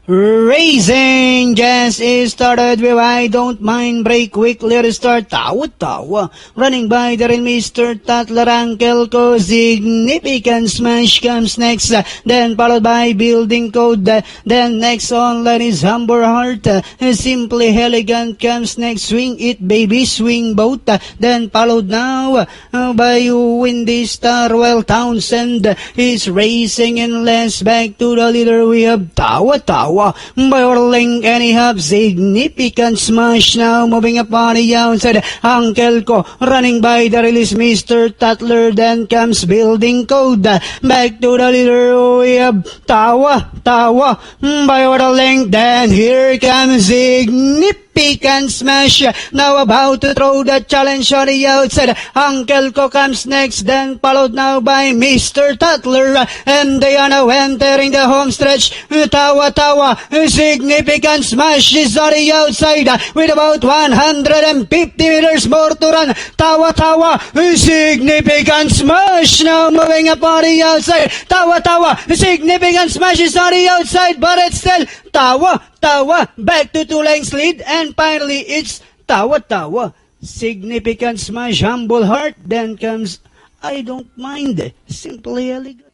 Racing just is started with I don't mind break quick let's start tawa running by the real Mr. Tatler Uncle Ko significant smash comes next then followed by building code then next online is Humber Heart simply elegant comes next swing it baby swing boat then followed now by Windy Star while Townsend is racing in less back to the leader we have tawa by Orling and he have significant smash now moving up on the outside Uncle Ko running by the release Mr. Tatler then comes building code back to the leader we have tawa by Orling then here comes significant smash now about to throw the challenge on the outside Uncle Ko comes next then followed now by Mr. Tatler and they are now entering the home stretch tawa significant smash is on the outside with about 150 meters more to run tawa significant smash now moving up on the outside tawa significant smash is on the outside but it's still tawa back to 2 lengths lead and finally it's tawa significant smash humble heart then comes I don't mind simply elegant.